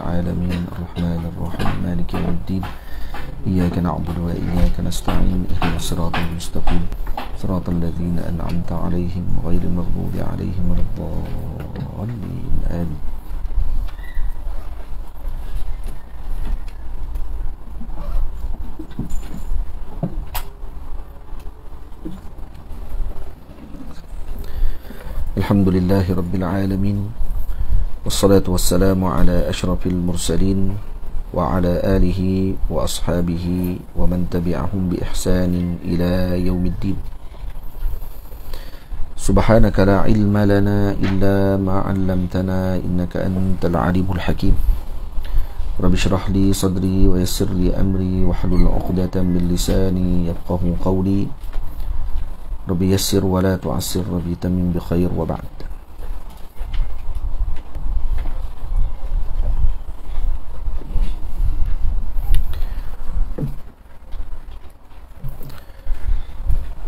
العالمين الرحمن الرحيم مالك يوم الدين إياك نعبد وإياك نستعين اهدنا الصراط المستقيم صراط الذين أنعمت عليهم غير المغضوب عليهم ولا الضالين آمين. الحمد لله رب العالمين والصلاة والسلام على أشرف المرسلين وعلى آله وأصحابه ومن تبعهم بإحسان إلى يوم الدين. سبحانك لا علم لنا إلا ما علمتنا إنك أنت العليم الحكيم. رب اشرح لي صدري ويسر لي أمري واحلل عقدة من لساني يفقه قولي. رب يسر ولا تعسر رب تمم بخير وبعد.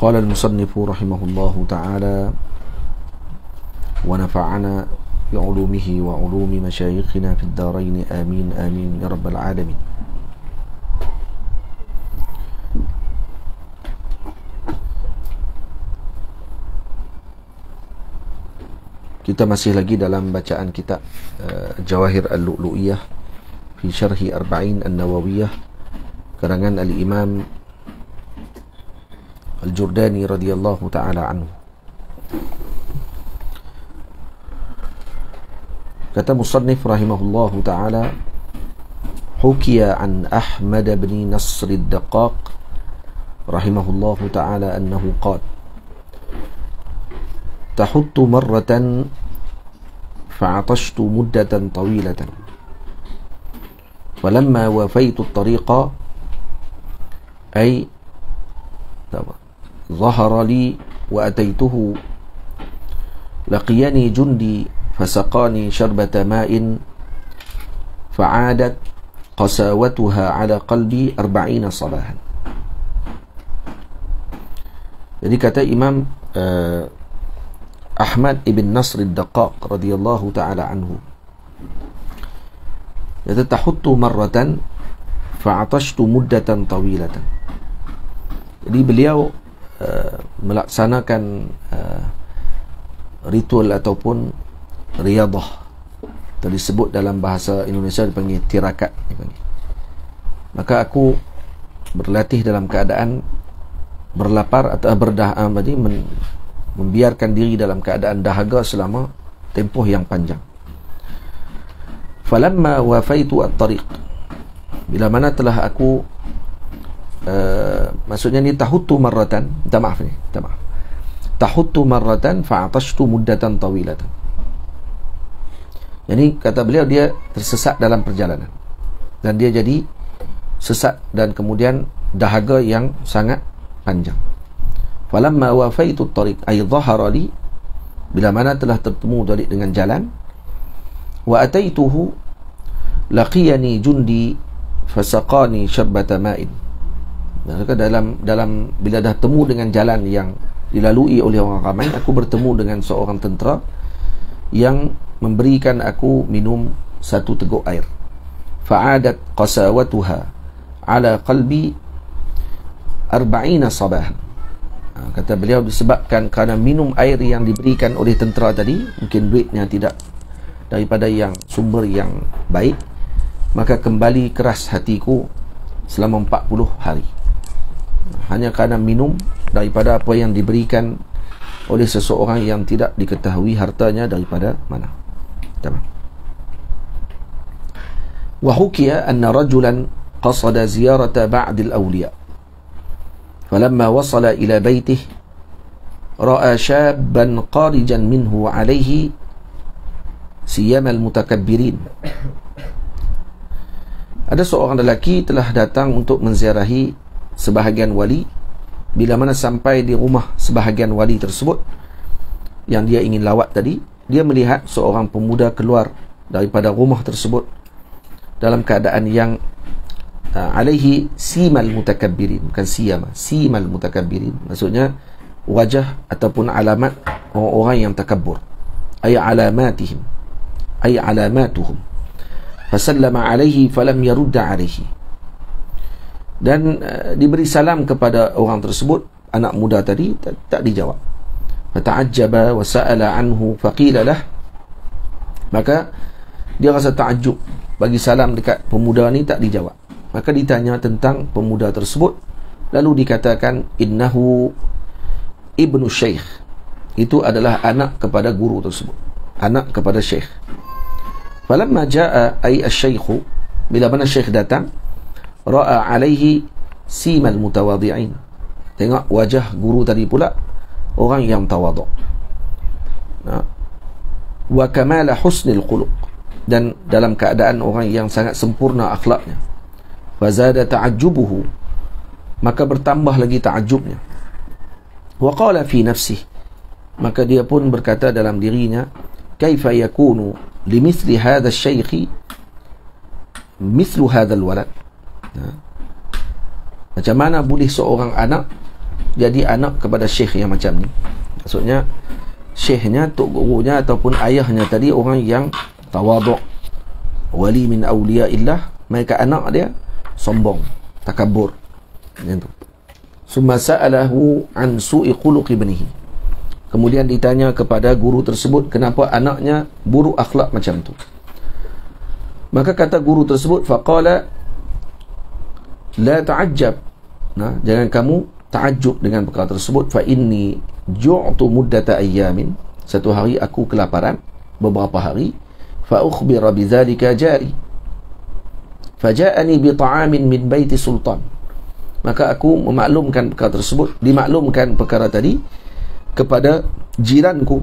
قال المصنف رحمه الله تعالى ونفعنا بعلومه وعلوم مشايخنا في الدارين آمين آمين يا رب العالمين. Kita masih lagi dalam bacaan kitab Jawahir Al-Lu'lu'iyah fi Syarhi Arba'in An-Nawawiyah karangan Al-Imam Al-Jurdani radhiyallahu ta'ala anhu. Kata musannif rahimahullahu ta'ala, hukiya an Ahmad bin Nasr ad-Daqqaq rahimahullahu ta'ala annahu qala تحط مرة فعطشت مدة طويلة فلما وفيت الطريق أي ظهر لي وأتيته لقيني جندي فسقاني شربة ماء فعادت قساوتها على قلبي 40 صباحا. Jadi kata Imam Ahmad ibn Nasr ad-Daqqaq radhiyallahu ta'ala anhu, yatahuttu marratan fa'atashtu muddatan tawilatan. Jadi beliau melaksanakan ritual ataupun riyadah. Tadi sebut dalam bahasa Indonesia dipanggil tirakat dipanggil. Maka aku berlatih dalam keadaan berlapar atau membiarkan diri dalam keadaan dahaga selama tempoh yang panjang. Falamma wafaitu at-tariq, bila mana telah aku maksudnya ni tahuttu marratan, maaf tahuttu marratan fa'atashtu muddatan tawilatan. Jadi kata beliau dia tersesat dalam perjalanan dan dia jadi sesat dan kemudian dahaga yang sangat panjang. Falamma wafaitu at-tariq ay dhahara li, bila mana telah tertemu tadi dengan jalan, wa ataituhu laqiyani jundi fasaqani syarbata ma'in. Maka dalam bila dah temu dengan jalan yang dilalui oleh orang ramai, aku bertemu dengan seorang tentera yang memberikan aku minum satu teguk air. Fa'adat qasawatuha ala qalbi 40 sabahan. Kata beliau disebabkan kerana minum air yang diberikan oleh tentera tadi, mungkin duitnya tidak daripada yang sumber yang baik, maka kembali keras hatiku selama 40 hari. Hanya kerana minum daripada apa yang diberikan oleh seseorang yang tidak diketahui hartanya daripada mana. Tamam. Wa hukiya anna rajulan qasada ziyarata ba'd al-awliya. فلما وصل إلى بيته رأى شابا قارجا منه عليه سيما المتكبرين. Ada seorang lelaki telah datang untuk menziarahi sebahagian wali. Bila mana sampai di rumah sebahagian wali tersebut yang dia ingin lawat tadi, dia melihat seorang pemuda keluar daripada rumah tersebut dalam keadaan yang alaihi simal mutakabbirin, bukan siyama, simal mutakabbirin, maksudnya wajah ataupun alamat orang-orang yang takabbur, ay alamatihim, ay alamatuhum. fasallama alaihi falam yarudda alaihi. Dan diberi salam kepada orang tersebut, anak muda tadi, tak dijawab. Fata'ajjaba wa sa'ala anhu faqila lah. Maka dia rasa ta'ajub, bagi salam dekat pemuda ni tak dijawab. Maka ditanya tentang pemuda tersebut, lalu dikatakan innahu ibnu syekh, itu adalah anak kepada guru tersebut, anak kepada syekh. Falamma jaa ay asy-syaikh, bila mana syekh datang, ra'a alaihi simal mutawadhi'in, tengok wajah guru tadi pula orang yang tawaduk, wa kamala husnil khuluq, dan dalam keadaan orang yang sangat sempurna akhlaknya. Fazada ta'ajjubuhu, maka bertambah lagi ta'ajubnya. Wa qala fi nafsih, maka dia pun berkata dalam dirinya, kaifa yakunu limithli hadha asy-syaikh mithlu hadha al-walad. Macam mana boleh seorang anak jadi anak kepada syekh yang macam ni? Maksudnya syekhnya, tok gurunya ataupun ayahnya tadi orang yang tawaduk, wali min awliyaillah, mereka anak dia sombong, takabur, macam tu. Summa sa'alahu an su'i khuluq ibnihi, kemudian ditanya kepada guru tersebut kenapa anaknya buruk akhlak macam tu. Maka kata guru tersebut, faqala la ta'ajjab, jangan kamu ta'ajjub dengan perkara tersebut. Fa inni ju'tu muddata ayyamin, satu hari aku kelaparan beberapa hari. Fa ukhbira bidzalika jari faja'ani bi ta'amin min baiti sultan, maka aku memaklumkan perkara tersebut, dimaklumkan perkara tadi kepada jiranku.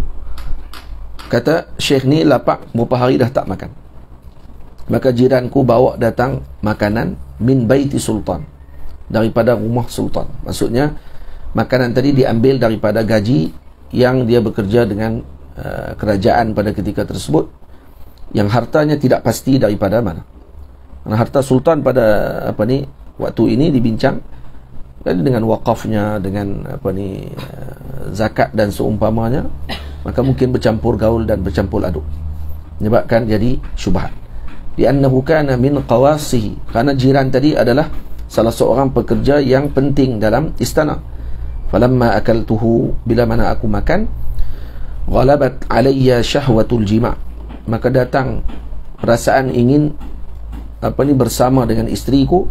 Kata syekh ni lapar beberapa hari dah tak makan, maka jiranku bawa datang makanan min baiti sultan, daripada rumah sultan. Maksudnya makanan tadi diambil daripada gaji yang dia bekerja dengan kerajaan pada ketika tersebut, yang hartanya tidak pasti daripada mana. Karena harta sultan pada waktu ini dibincang dengan wakafnya, dengan zakat dan seumpamanya, maka mungkin bercampur gaul dan bercampur aduk, menyebabkan jadi syubhat. Li'annahu kana min qawasihi, karena jiran tadi adalah salah seorang pekerja yang penting dalam istana. Falamma akaltuhu, bila mana aku makan, ghalabat alayya syahwatul jima', maka datang perasaan ingin bersama dengan isteriku.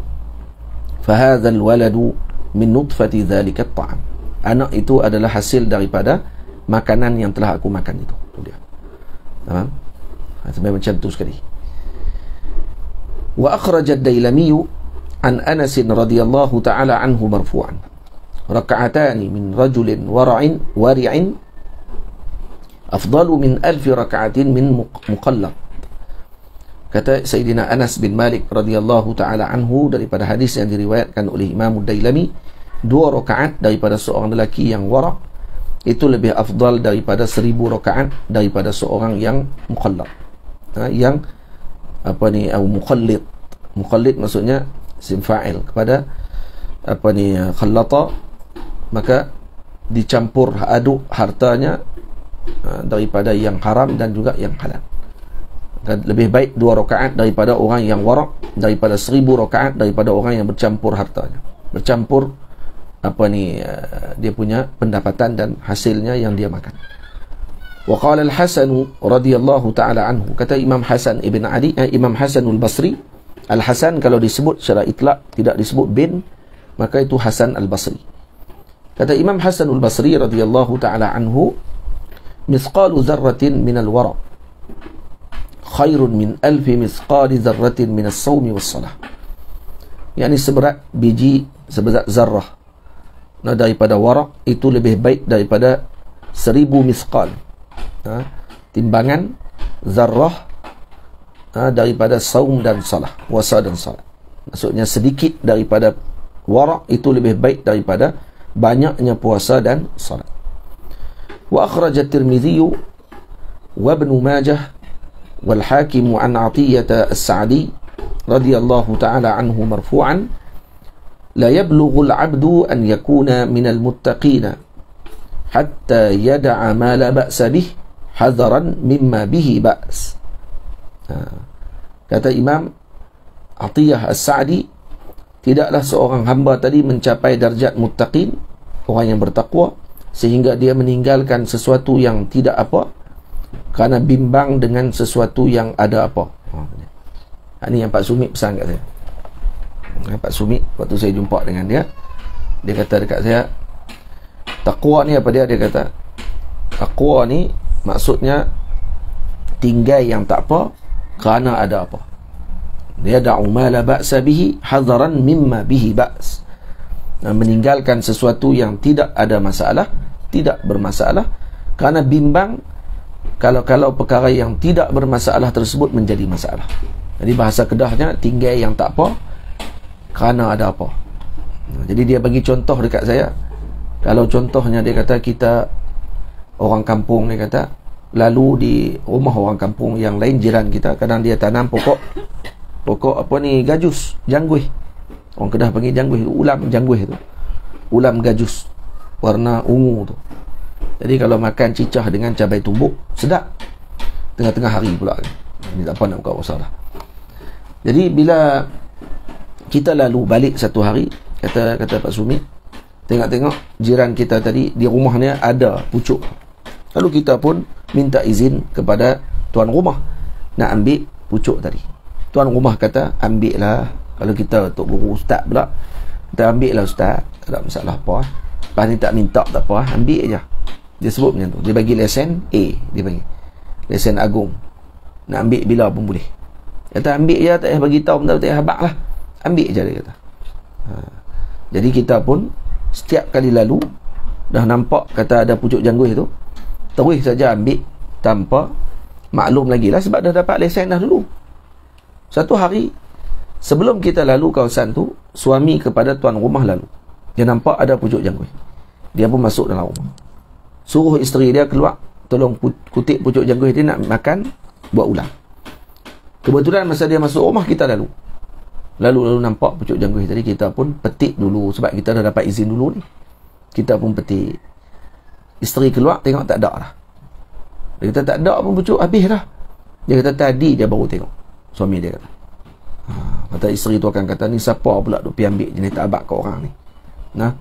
Fahadzal waladu min nutfati dzalika at-ta'am, anak itu adalah hasil daripada makanan yang telah aku makan itu. Itu dia. Faham? Sampai macam tu sekali. Wa akhraja ad-Dailami an Anas radhiyallahu ta'ala anhu marfu'an, raka'atani min rajulin wari'in afdalu min 1000 raka'atin min muqallab. Kata Sayyidina Anas bin Malik radhiyallahu ta'ala anhu, daripada hadis yang diriwayatkan oleh Imam Dailami, 2 rakaat daripada seorang lelaki yang wara' itu lebih afdal daripada 1000 rakaat daripada seorang yang muqallab, yang muqallid. Muqallid maksudnya isim fa'il kepada khallata, maka dicampur aduk hartanya daripada yang haram dan juga yang halal. Dan lebih baik 2 rakaat daripada orang yang wara', daripada 1000 rakaat daripada orang yang bercampur hartanya, bercampur dia punya pendapatan dan hasilnya yang dia makan. Wa qala al-Hasan radhiyallahu ta'ala anhu, kata Imam Hasan ibn Ali, Imam Hasanul Basri. Al-Hasan kalau disebut secara itlaq, tidak disebut bin, maka itu Hasan al-Basri. Kata Imam Hasanul Basri radhiyallahu ta'ala anhu, mithqalu dzarratin min al-wara' khairun min 1000 mithqali dzarratin min as-sawmi was-salah. Yani seberat biji, seberat zarrah daripada wara' itu lebih baik daripada 1000 mithqal, timbangan zarrah daripada saum dan salah, puasa dan salat. Maksudnya sedikit daripada wara' itu lebih baik daripada banyaknya puasa dan salat. Wa akhraj at-Tirmidzi wa Ibn Majah wal Hakim an Athiyyah as-Sa'di radhiyallahu ta'ala anhu marfu'an, la yablughu al-'abdu an yakuna min al-muttaqin hatta yada'a ma la ba'sa bih hadaran mimma bihi ba's. Kata Imam Atiyah As-Sa'di, tidaklah seorang hamba tadi mencapai darjat muttaqin, orang yang bertakwa, sehingga dia meninggalkan sesuatu yang tidak apa, kerana bimbang dengan sesuatu yang ada apa. Ini yang Pak Sumit pesan kat saya. Pak Sumit, waktu saya jumpa dengan dia, dia kata dekat saya, takwa ni apa dia? Dia kata, takwa ni maksudnya tinggal yang tak apa kerana ada apa. Dia da'u ma la ba'sa bihi hadaran mimma bihi ba's. Meninggalkan sesuatu yang tidak ada masalah, tidak bermasalah, kerana bimbang kalau perkara yang tidak bermasalah tersebut menjadi masalah. Jadi bahasa Kedahnya, tinggal yang tak apa kerana ada apa. Jadi dia bagi contoh dekat saya. Kalau contohnya dia kata kita orang kampung, dia kata lalu di rumah orang kampung yang lain, jiran kita, kadang dia tanam pokok apa ni, gajus, jangguih. Orang Kedah panggil jangguih, ulam jangguih tu, ulam gajus warna ungu tu. Jadi kalau makan cicah dengan cabai tumbuk, sedap. Tengah-tengah hari pula kan. Ini tak apa nak buka pasal dah. Jadi bila kita lalu balik satu hari, kata Pak Sumit, tengok-tengok jiran kita tadi di rumahnya ada pucuk. Lalu kita pun minta izin kepada tuan rumah nak ambil pucuk tadi. Tuan rumah kata, ambil lah. Kalau kita Tok Guru Ustaz pula, kita ambil lah Ustaz, tak ada masalah apa. Lepas ni tak minta tak apa, ambil je. Dia sebut macam tu. Dia bagi lesen A, dia bagi lesen agung, nak ambil bila pun boleh. Kata ambil je, tak payah bagi tahu, tak payah habaq lah, ambil je, dia kata. Jadi kita pun setiap kali lalu dah nampak kata ada pucuk jangguih tu, terus saja ambil tanpa maklum lagi lah, sebab dah dapat lesen dah dulu. Satu hari sebelum kita lalu kawasan tu, suami kepada tuan rumah lalu, dia nampak ada pucuk jangguih, dia pun masuk dalam rumah, suruh isteri dia keluar, tolong kutip pucuk jangguih dia nak makan, buat ulang. Kebetulan masa dia masuk rumah, kita lalu nampak pucuk jangguih tadi, kita pun petik dulu, sebab kita dah dapat izin dulu ni. Kita pun petik. Isteri keluar, tengok tak ada lah. Dia kata tak ada pun pucuk, habis dah. Dia kata tadi dia baru tengok. Suami dia kata. Kata isteri tu akan kata, ni siapa pula duk pergi ambil jenis tak abad ke orang ni. Nah,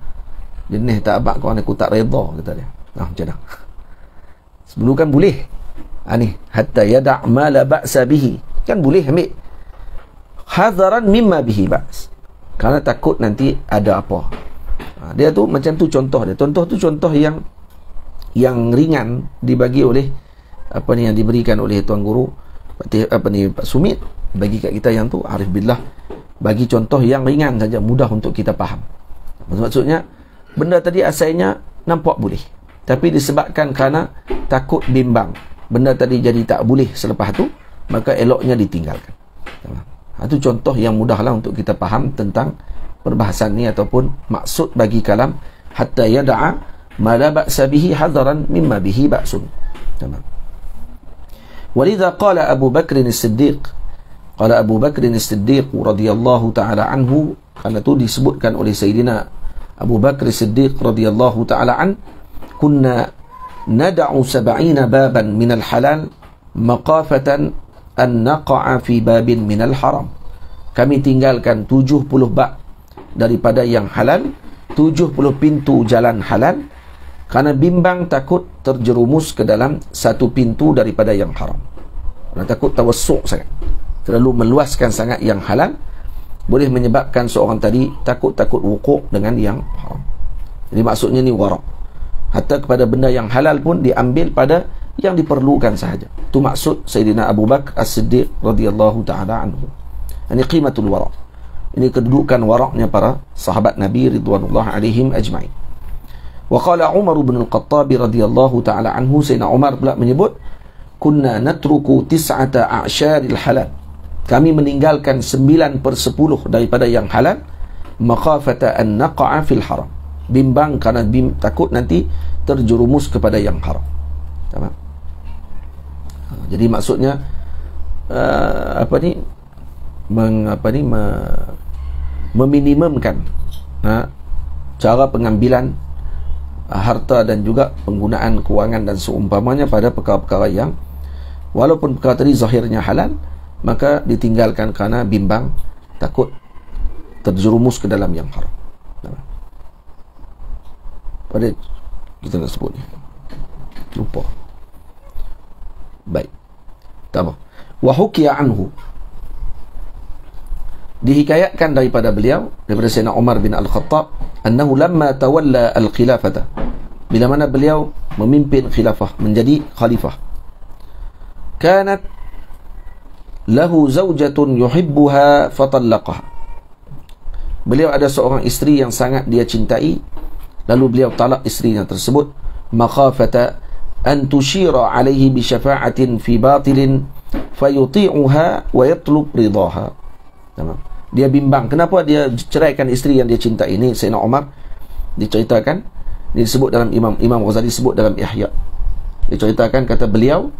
jenis tak abad ke orang ni, aku tak reda, kata dia. Macam mana? Sebelum kan boleh. Ni hatta yada' ma la ba'sa bihi, kan boleh ambil. Hadaran mimma bihi ba's, kerana takut nanti ada apa. Dia tu macam tu contoh dia. Contoh tu contoh yang ringan dibagi oleh apa ni, yang diberikan oleh tuan guru Pak Sumit, bagi kat kita yang tu arif billah, bagi contoh yang ringan saja, mudah untuk kita faham. Maksudnya benda tadi asalnya nampak boleh, tapi disebabkan kerana takut bimbang benda tadi jadi tak boleh selepas tu, maka eloknya ditinggalkan. Itu contoh yang mudahlah untuk kita faham tentang perbahasan ni, ataupun maksud bagi kalam hatta yada'a ma la ba'sa bihi hadaran mimma bihi ba'sun. Tamam. Walidha qala Abu Bakr as-Siddiq, qala Abu Bakr as-Siddiq radhiyallahu ta'ala anhu, kerana itu disebutkan oleh Sayyidina Abu Bakr as-Siddiq radhiyallahu ta'ala an, kunna nada'u 70 baban minal halal maqafatan an naqa'a fi babin minal haram. Kami tinggalkan 70 bab daripada yang halal, 70 pintu jalan halal, kerana bimbang takut terjerumus ke dalam satu pintu daripada yang haram. Kerana takut tawassuk sangat, terlalu meluaskan sangat yang halal, boleh menyebabkan seorang tadi takut wukuk dengan yang haram. Jadi maksudnya ni wara'. Hatta kepada benda yang halal pun diambil pada yang diperlukan sahaja. Itu maksud Sayyidina Abu Bakr As-Siddiq radhiyallahu ta'ala anhu. Ini qimatul wara'. Ini kedudukan waraknya para sahabat Nabi ridwanullah alaihim ajma'in. Wa qala Umar bin Al-Khattab radhiyallahu ta'ala anhu, Sayyidina Umar pula menyebut, kunna natruku 9 a'syaril halal. Kami meninggalkan 9/10 daripada yang halal, makhafata an naqa'a fil haram. Bimbang kerana takut nanti terjerumus kepada yang haram. Tamam. Jadi maksudnya meminimumkan cara pengambilan harta dan juga penggunaan kewangan dan seumpamanya pada perkara-perkara yang walaupun perkara tadi zahirnya halal, maka ditinggalkan kerana bimbang, takut terjerumus ke dalam yang haram. Pada kita nak sebut ni, lupa. Baik, tak apa. Wa hukiya anhu, dihikayatkan daripada beliau, daripada Sayyidina Umar bin Al-Khattab, annahu lamma tawalla al-khilafata, bila mana beliau memimpin khilafah, menjadi khalifah, kanat lahu zawjatun yuhibbuha fatallaqaha, beliau ada seorang isteri yang sangat dia cintai, lalu beliau talak isterinya tersebut, makhafata an tushira alaihi bi syafa'atin fi batilin fayuti'uha wa yatlub ridaha. Dia bimbang, kenapa dia ceraikan isteri yang dia cintai ini. Sayyidina Umar diceritakan, disebut dalam Imam Ghazali sebut dalam Ihya, diceritakan kata beliau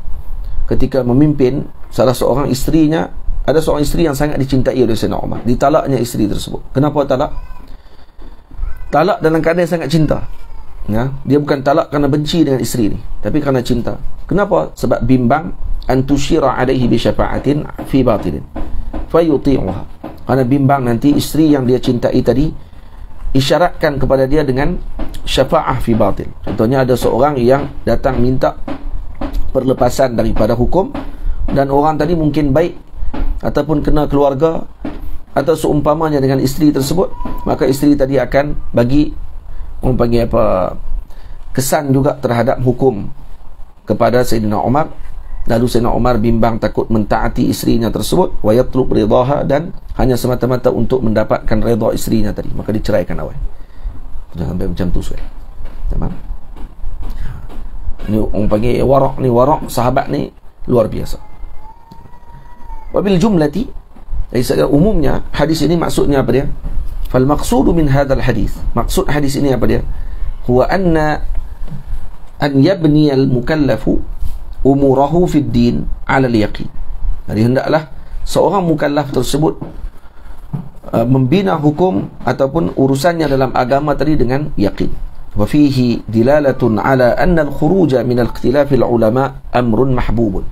ketika memimpin, salah seorang isterinya, ada seorang isteri yang sangat dicintai oleh Sayyidina Umar, ditalaknya isteri tersebut. Kenapa talak? Talak dalam keadaan sangat cinta, ya? Dia bukan talak kerana benci dengan isteri ni, tapi kerana cinta. Kenapa? Sebab bimbang, antushira alaihi bi syafa'atin fi batilin fayuti'uha, kerana bimbang nanti isteri yang dia cintai tadi isyaratkan kepada dia dengan syafa'ah fi batil. Contohnya ada seorang yang datang minta perlepasan daripada hukum, dan orang tadi mungkin baik ataupun kena keluarga atau seumpamanya dengan isteri tersebut, maka isteri tadi akan bagi, orang panggil apa, kesan juga terhadap hukum kepada Sayyidina Umar. Lalu Sayyidina Umar bimbang, takut mentaati isterinya tersebut, wa yatlub ridaha, dan hanya semata-mata untuk mendapatkan redha isterinya tadi, maka diceraikan awal. Jangan sampai macam tu, suai. Tamam. Ini orang panggil warak ni, warak sahabat ni luar biasa. Wabil jumlati, dari secara umumnya hadis ini maksudnya apa dia? Fal maqsudu min hadzal hadis, maksud hadis ini apa dia? Huwa anna an yabni al mukallafu umurahu fid din ala al yaqin. Jadi hendaklah seorang mukallaf tersebut membina hukum ataupun urusannya dalam agama tadi dengan yakin. Wa fihi dilalatun ala anna al khuruja min al ikhtilaf al ulama amrun mahbubun.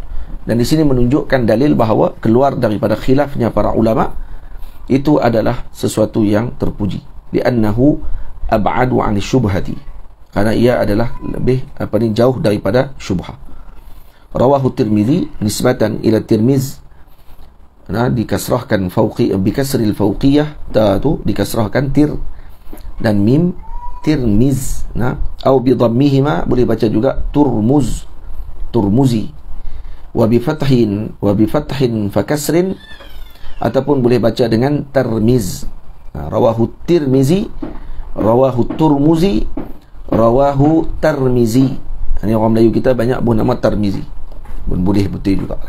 Dan di sini menunjukkan dalil bahawa keluar daripada khilafnya para ulama itu adalah sesuatu yang terpuji. Li'annahu ab'adu 'ani syubhati, karena ia adalah lebih jauh daripada syubhah. Rawahu Tirmizi nisbatan ila Tirmiz, dikasrahkan fauqi bi kasril fauqiyah, ta tu dikasrahkan tir dan mim, Tirmiz, atau bi dhammihima boleh baca juga Turmuz, Turmuzi, wa bi fathin fa kasrin, ataupun boleh baca dengan Tirmiz. Rawahu Tirmizi, rawahu Turmuzi, rawahu Tirmizi. Ini orang Melayu kita banyak pun nama Tirmizi, pun boleh betul juga.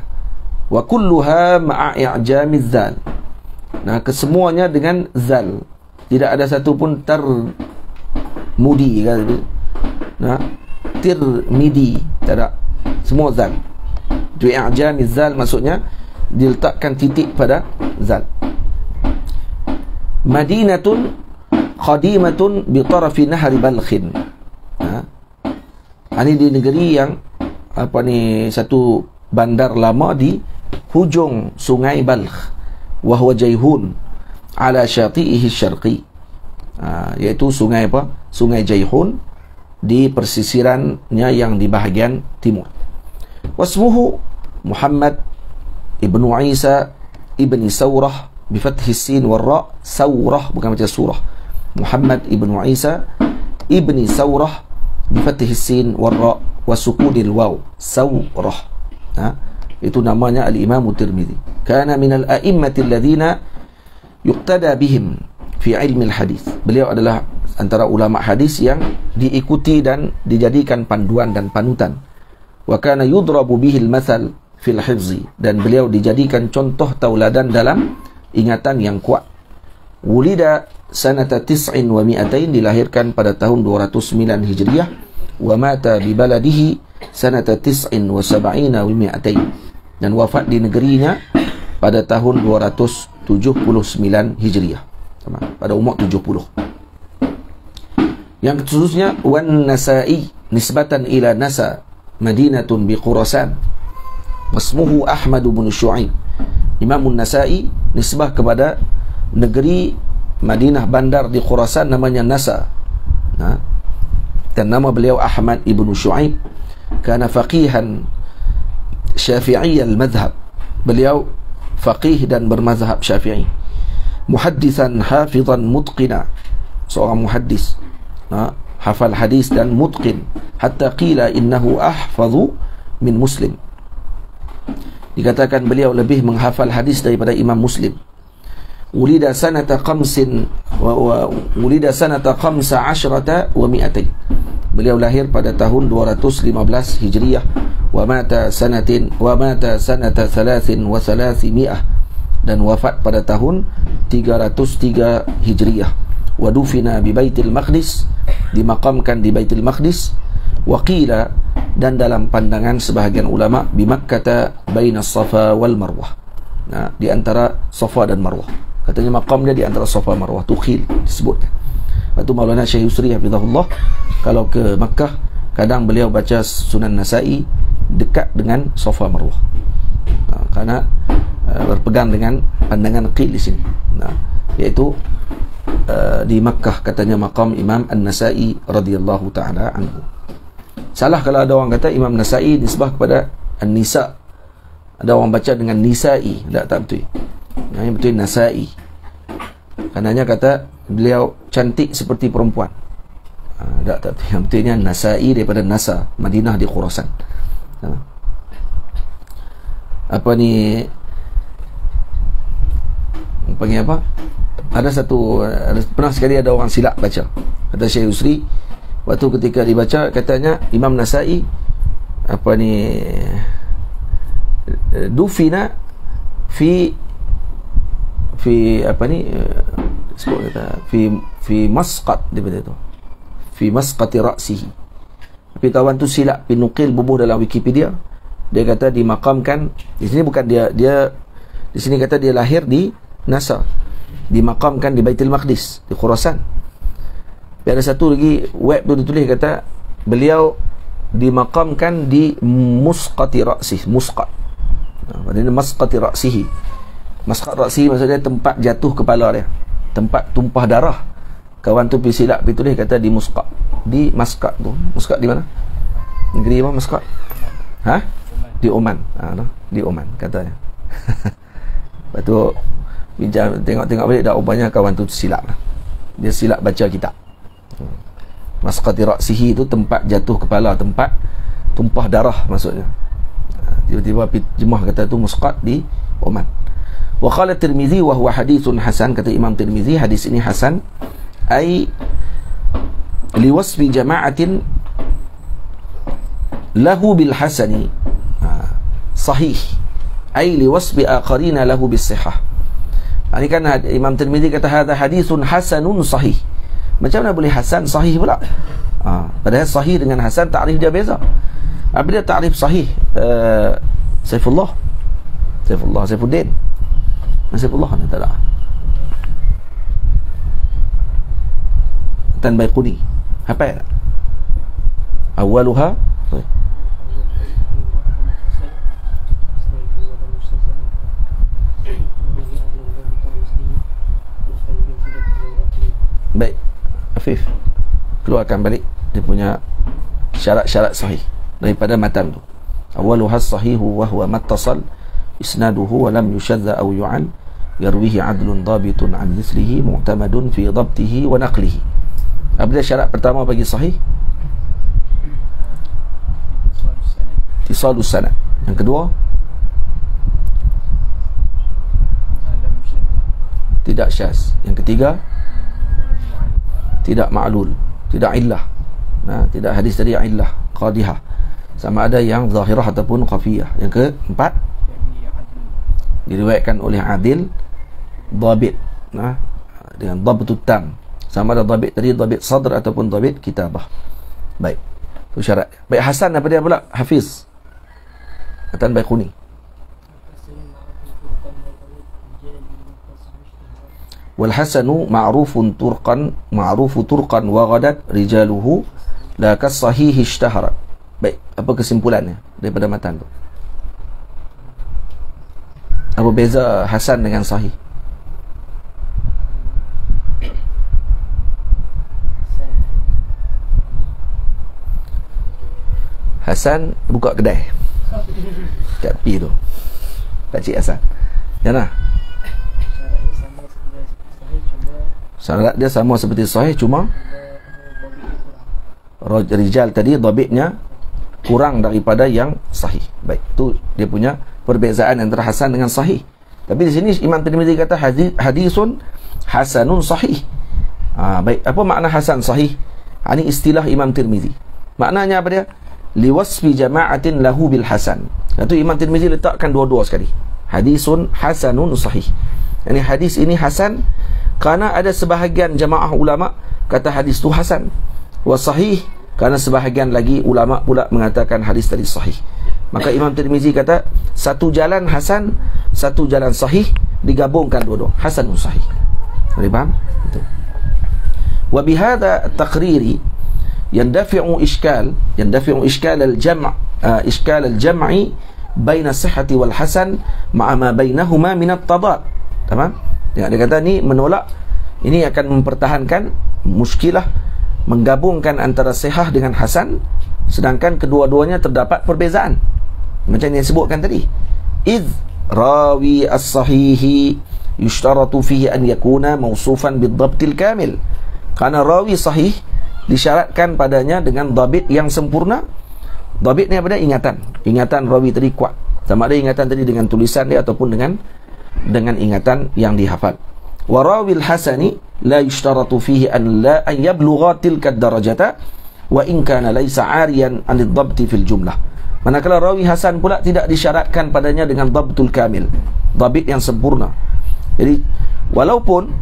Wa kulluha ma'a i'jamiz zal. Kesemuanya dengan zal, tidak ada satu pun Tirmudi kan? Tirmidi, tak ada, semua zal. Tu i'jamiz zal maksudnya diletakkan titik pada zal. Madinatun khadimatun bi tarafi nahri Balkhin. Ini di negeri yang satu bandar lama di hujung sungai Balkh, wa huwa Jayhun ala syati'ihi syarqi, iaitu sungai Sungai Jayhun di persisirannya yang di bahagian timur. Wasmuhu Muhammad ibnu Isa ibni Sawrah bi fathi sin wal ra, Sawrah bukan macam surah. Muhammad ibnu Isa ibni Sawrah bi fathi sin wal ra wa sukunil waw, Sawrah. Itu namanya al-Imam Tirmizi. Kana min al-a'immati alladhina yuqtada bihim fi ilmi al-hadis. Beliau adalah antara ulama hadis yang diikuti dan dijadikan panduan dan panutan. Wa kana yudrabu bihi al-mathal fil hifzi, dan beliau dijadikan contoh tauladan dalam ingatan yang kuat. Wulida sanata 9 wa 200, dilahirkan pada tahun 209 Hijriah, wa mata bi baladihi sanata 9 wa 70 wa 200, dan wafat di negerinya pada tahun 279 Hijriah, pada umur 70. Yang khususnya wan Nasa'i nisbatan ila Nasa madinatun bi Khurasan, wasmuhu Ahmad bin Shu'aib Imam An-Nasa'i nisbah kepada negeri Madinah bandar di Khurasan namanya Nasa. Dan nama beliau Ahmad ibn Shu'aib, kana faqihan syafi'i al-madhhab. Beliau faqih dan bermazhab Syafi'i. Muhaddisan hafizan mutqina, seorang muhaddis, hafal hadis dan mutqin, hatta qila innahu ahfazu min Muslim. Dikatakan beliau lebih menghafal hadis daripada Imam Muslim. Ulida sanata khamsin wa ulida sanata khamsa asyrata wa mi'atain. Beliau lahir pada tahun 215 Hijriyah, wa mata sanata 33 dan wafat pada tahun 303 Hijriyah. Wa dufina bi Baitul Maqdis, dimakamkan di Baitul Maqdis. Wa qila, dan dalam pandangan sebahagian ulama, bi Makkah baina Safa wal Marwah. Di antara Safa dan Marwah. Katanya makam dia di antara Safa Marwah, Tukhil disebutkan. Waktu Maulana Syekh Yusri hafizahullah, kalau ke Makkah, kadang beliau baca Sunan Nasa'i dekat dengan Safa Marwah. Karena berpegang dengan pandangan Qil di sini. Iaitu di Makkah katanya makam Imam An-Nasa'i radhiyallahu taala anhu. Salah kalau ada orang kata Imam Nasa'i nisbah kepada An-Nisa. Ada orang baca dengan Nisa'i, tak betul. Yang betul Nasa'i. Karenanya kata beliau cantik seperti perempuan. Tak betul. Yang betulnya Nasa'i daripada Nasa, Madinah di Khurasan. Apa ni panggil apa? Pernah sekali ada orang silap baca. Kata Syekh Yusri, waktu ketika dibaca katanya Imam Nasa'i dufina fi sebut kata fi masqat, daripada itu fi masqati ra'sihi. Tapi kawan tu silap pinukil bubuh dalam Wikipedia. Dia kata dimakamkan di sini, bukan dia di sini kata dia lahir di Nasa, dimakamkan di Baitul Maqdis di Khurasan. Tapi ada satu lagi web tu ditulis kata beliau dimakamkan di musqati ra'sih, musqat. Maksudnya masqati ra'sihi. Masqat ra'sihi maksudnya tempat jatuh kepala dia, tempat tumpah darah. Kawan tu pergi silap pergi tulis kata di Musqat. Di Maskat tu. Musqat di mana? Negeri apa Musqat? Di Oman. Di Oman katanya. Lepas tu bincang, tengok balik dah rupanya kawan tu silap. Dia silap baca kitab. Masqati ra'sihi itu tempat jatuh kepala, tempat tumpah darah maksudnya. Tiba-tiba jemaah kata tu Musqat di Oman. Wa qala Tirmizi wa huwa hadithun hasan, kata Imam Tirmizi hadis ini hasan, ai liwasfi jama'atin lahu bil hasani sahih, ai liwasfi akharina lahu bis sihah. Ini kan Imam Tirmizi kata hadha hadithun hasanun sahih. Macam mana boleh hasan sahih pula? Padahal sahih dengan hasan takrif dia beza. Apabila takrif sahih Saifuddin ni tak ada. Tan Baiquni. Apa ya? Awaluha baik, Afif keluarkan balik dia punya syarat-syarat sahih daripada matan tu. Awaluha sahihu wa huwa mattasal isnaduhu wa lam yushadda aw yu'al yarwihi adlun dhabitun an mithlihi mu'tamadun fi dhabtihi wa naqlihi. Apabila syarat pertama bagi sahih tisalus sanad, yang kedua tidak syaz, yang ketiga tidak ma'lul, tidak illah. Tidak hadis tadi illah qadihah, sama ada yang zahirah ataupun khafiyah. Yang keempat diriwayatkan oleh adil dhabit, dengan dhabtut tam, sama ada dhabit tadi dhabit sadr ataupun dhabit kitabah. Baik, itu syarat. Baik, hasan apa dia pula? Hafiz Tan Baiquni. Wal hasanu ma'rufun turqan wa ghadat rijaluhu la kas sahih ishtahara. Baik, apa kesimpulannya daripada matan tu? Apa beza hasan dengan sahih? Hasan buka kedai kat P tu, Pak Cik Hasan. Jangan. Syarat dia sama seperti sahih, cuma rijal tadi dhabitnya kurang daripada yang sahih. Baik, tu dia punya perbezaan antara hasan dengan sahih. Tapi di sini Imam Tirmizi kata hadisun hasanun sahih. Baik, apa makna hasan sahih? Ini istilah Imam Tirmizi. Maknanya apa dia? Liwasfi jama'atin lahu bil hasan. Itu Imam Tirmizi letakkan dua-dua sekali. Hadisun hasanun sahih. Yani hadis ini hasan kerana ada sebahagian jamaah ulama kata hadis tu hasan. Wa sahih kerana sebahagian lagi ulama pula mengatakan hadis tadi sahih. Maka Imam Tirmizi kata satu jalan hasan, satu jalan sahih, digabungkan dua-dua, hasanun sahih. Boleh faham? Itu. Wa bihadha at-taqriri yandafi'u iskal al-jam'i baina sihhati wal hasan ma'a ma bainahuma min at-tadad. Tamam? Dia kata ni menolak, ini akan mempertahankan muskilah menggabungkan antara sihah dengan hasan, sedangkan kedua-duanya terdapat perbezaan. Macam yang disebutkan tadi. Idh rawi as-sahihi yushtaratu fihi an yakuna mawsufan bid-dhabtil kamil. Karena rawi sahih disyaratkan padanya dengan dhabit yang sempurna. Dhabit ni apa dia? Ingatan rawi tadi kuat. Sama ada ingatan tadi dengan tulisan dia ataupun dengan ingatan yang dihafal. Wa rawil hasani la yushtaratu fihi an yablugha tilka ad-darajata wa in kana laysa 'ariyan 'an ad-dhabti fil jumlah. Manakala rawi hasan pula tidak disyaratkan padanya dengan dhabtul kamil, dhabit yang sempurna. Jadi walaupun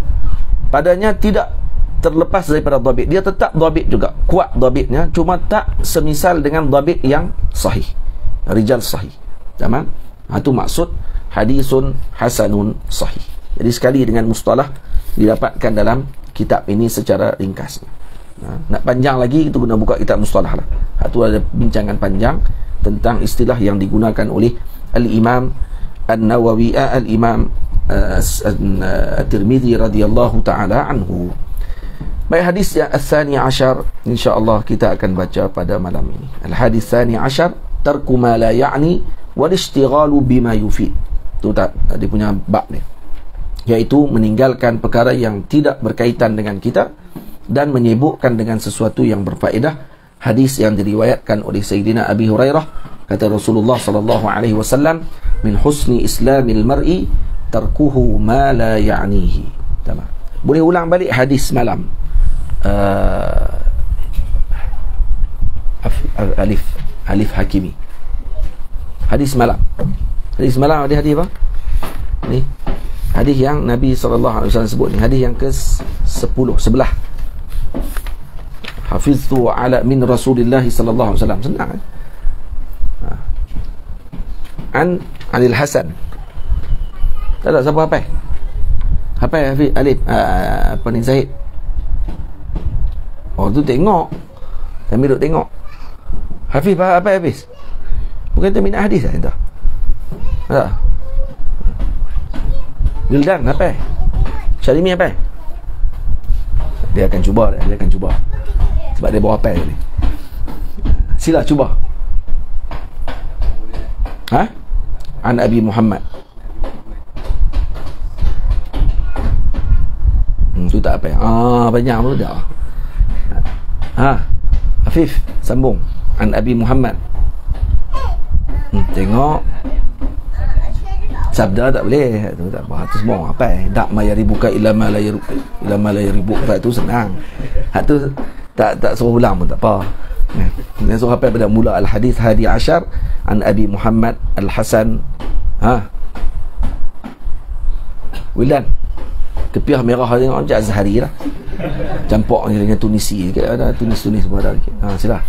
padanya tidak terlepas daripada dhabit, dia tetap dhabit juga, kuat dhabitnya, cuma tak semisal dengan dhabit yang sahih, rijal sahih. Tamam? Itu maksud hadisun hasanun sahih. Jadi sekali dengan mustalah didapatkan dalam kitab ini secara ringkas. Nak panjang lagi, itu guna buka kitab mustalah lah. Itu ada bincangan panjang tentang istilah yang digunakan oleh Al-Imam An-Nawawi, Al-Imam At-Tirmidzi radhiyallahu ta'ala anhu. Baik, hadis yang al-thani ashar insya-Allah kita akan baca pada malam ini. Al-hadis thani ashar tarku ma la ya'ni wal ishtighalu bima yufid. Tu tak dia punya bab ni, iaitu meninggalkan perkara yang tidak berkaitan dengan kita dan menyibukkan dengan sesuatu yang berfaedah. Hadis yang diriwayatkan oleh Sayyidina Abi Hurairah, kata Rasulullah sallallahu alaihi wasallam, min husni islamil mar'i tarkuhu ma la ya'nihi. Tamam. Boleh ulang balik hadis malam. Alif Hakimi. Hadis malam. Hadis malam ada hadis apa? Ni. Hadis yang Nabi SAW sebut ni. Hadis yang ke-10, sebelah. Hafiztu ala min Rasulillah SAW. Senang. Anil Hasan. Tak ada siapa hafal? Hafal Hafiz Alif apa ni, Zahid? Oh tu tengok. Kami duduk tengok. Hafiz apa Hafiz? Bukan tu minat hadis lah entah. Tak. Wildan apa? Syarimi apa? Dia akan cuba. Sebab dia bawa apa ni. Sila cuba. An Abi Muhammad. Tu tak apa. Banyak pun dah. Afif sambung. An Abi Muhammad. Tengok. Sabda tak boleh. Tu tak apa. Tu semua apa? Dak ma yaribuka illa ma la yaribuka. Tu senang. Tu tak suruh ulang pun tak apa. Dia suruh apa pada mula al-hadis hadi ashar an Abi Muhammad Al-Hasan. Wilan. Kepiah merah tengok macam Azhari lah. Campur dengan Tunisi. Ada Tunis semua ada. Sila.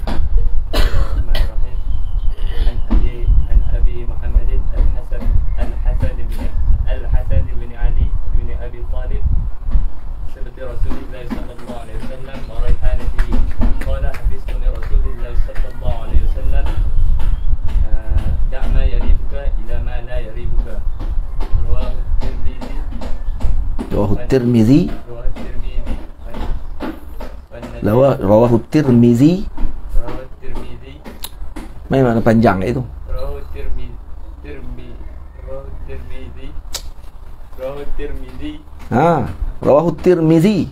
Rawahu Tirmizi. Rawahu Tirmizi. Mana panjang itu? Rawahu Tirmizi. Ha, Rawahu Tirmizi.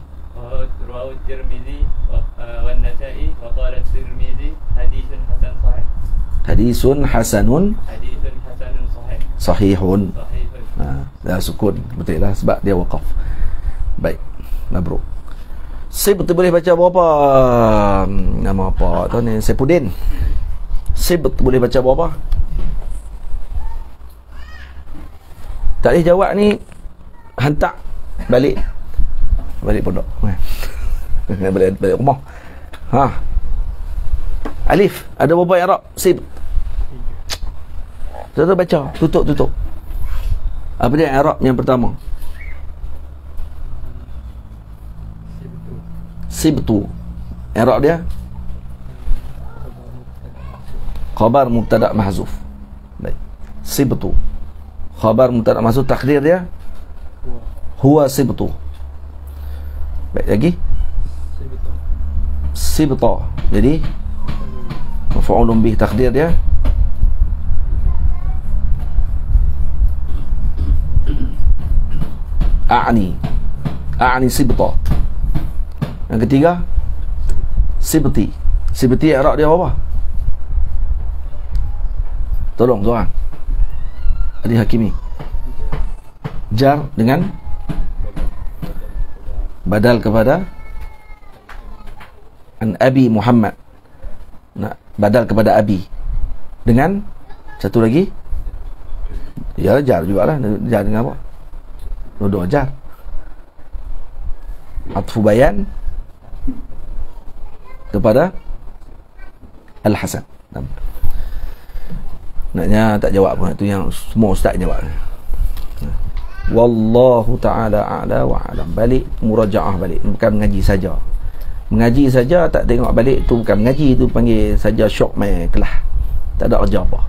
Rawahu Tirmizi wa Nasa'i wa qala Tirmizi hadithun hasan sahih. Hadithun hasanun Sahih. sahihun. Sahihun. Dah sukun betul lah sebab dia waqaf. Baik, mabruk. Saya betul boleh baca berapa? Nama apa tu ni? Saipudin. Saya betul boleh baca berapa? Tak boleh jawab ni, hantar balik pondok. balik rumah. Ha. Alif, ada berapa i'rab? Sib. Tutup baca, tutup. Apa dia i'rab yang pertama? Sibtu. I'rab dia khabar mubtada mahzuf. Baik. Sibtu. Khabar mubtada mahzuf, takdir dia huwa sibtu. Baik lagi. Sibta. Jadi maf'ulun bih, takdir dia a'ni sibta. Yang ketiga sibti. Sibti i'rab dia apa? Tolong tuan Adi Hakimi. Jar dengan badal kepada an Abi Muhammad. Nak badal kepada Abi dengan satu lagi, ya jar jugalah. Jar dengan apa? Dua jar. Atfu bayan kepada Al-Hasan. Naknya tak jawab pun. Itu yang semua ustaz jawab. Wallahu ta'ala a'la wa a'lam. Balik murajaah balik, bukan mengaji saja. Mengaji saja tak tengok balik, tu bukan mengaji, tu panggil saja syok main kelas. Tak ada kerja apa.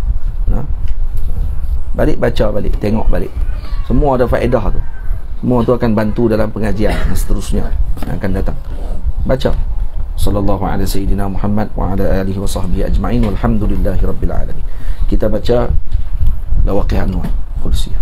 Balik baca balik, tengok balik. Semua ada faedah tu. Semua tu akan bantu dalam pengajian dan seterusnya yang akan datang. Baca. Sallallahu alaihi sayyidina Muhammad wa ala alihi wa sahbihi ajma'in walhamdulillahi rabbil alamin. Kita baca Lawaqih An-Nur Qudsiyah.